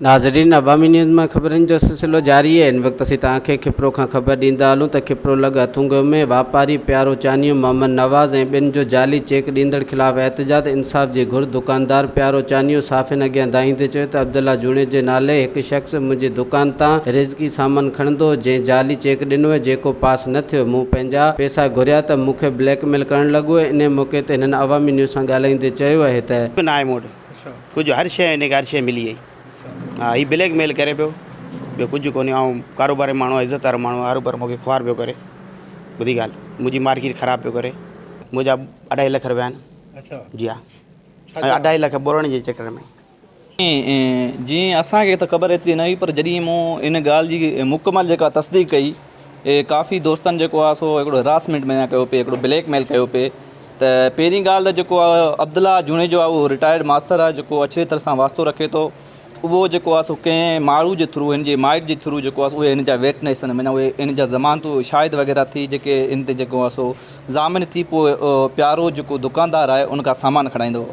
नाज़रीन, अवामी न्यूज़ में ख़बरनि जो सिलसिलो जारी है। इन वक्त असीं तव्हांखे खिप्रो खां ख़बर ॾींदा हलूं त खिप्रो लॻ अथुंग में वापारी प्यारो चानियो मोहम्मद नवाज़ ऐं ॿिनि जो जाली चेक ॾींदड़ ख़िलाफ़ एहतजाज इंसाफ़ जी घुर। दुकानदार प्यारो चानियो साफ़िन अॻियां दाईंदे चयो त अब्दुल्ला जूणे जे नाले हिकु शख़्स मुंहिंजी दुकान तां रिज़की सामान खणंदो, जंहिं जाली चेक ॾिनो जेको पास न थियो। मूं पंहिंजा पैसा घुरिया त मूंखे ब्लैकमेल करणु लॻो। इन मौक़े ते हिननि अवामी न्यूज़ सां ॻाल्हाईंदे चयो आहे त कुछ हर शइ हिन हर शइ मिली वई। हाँ, ही ब्लैकमेल करे पियो, ॿियो कुझु कोन्हे। ऐं कारोबारी माण्हू, इज़त वारो माण्हू, हर बार मूंखे ख़्वार पियो करे। ॿुधी ॻाल्हि, मुंहिंजी मार्केट ख़राबु पियो करे। मुंहिंजा 2.5 लख रुपया आहिनि। जी हा, 2.5 लख बोरण जे चक्कर में। जी असांखे त ख़बर एतिरी न हुई, पर जॾहिं मूं इन ॻाल्हि जी मुकमल जेका तस्दीक कई, काफ़ी दोस्तनि जेको आहे सो हिकिड़ो हरासमेंट में कयो पिए, हिकिड़ो ब्लैकमेल कयो पिए। त पहिरीं ॻाल्हि त जेको आहे अब्दुल्ला जूणे जो आहे उहो रिटायर्ड मास्टर आहे, जेको अच्छी तरह सां वास्तो रखे थो। उहो जेको आहे सो कंहिं माण्हू जे थ्रू, हिन जे माइट जे थ्रू जेको आहे उहे हिन जा विटनेस आहिनि, माना उहे इन जा ज़मानतूं शाहिद वग़ैरह थी, जेके इन ते जेको आहे सो ज़ामिन थी, पोइ प्यारो जेको दुकानदार आहे उनखां सामान खणाईंदो।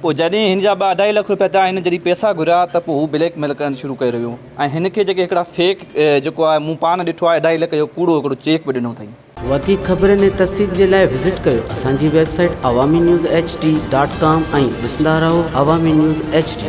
पोइ जॾहिं हिन जा 2.5 लख रुपया था, हिन जॾहिं पैसा घुरिया त पोइ हू ब्लैकमेल करणु शुरू करे रहियो। ऐं हिन खे जेके हिकिड़ा फेक जेको आहे मूं पाण ॾिठो आहे 2.5 लख जो कूड़ो हिकिड़ो चेक बि ॾिनो अथई। वधीक ख़बरनि ऐं तफ़सील जे लाइ विज़िट कयो असांजी वेबसाइट awamiNewsHD.com ऐं ॾिसंदा रहो अवामी न्यूज़ HD।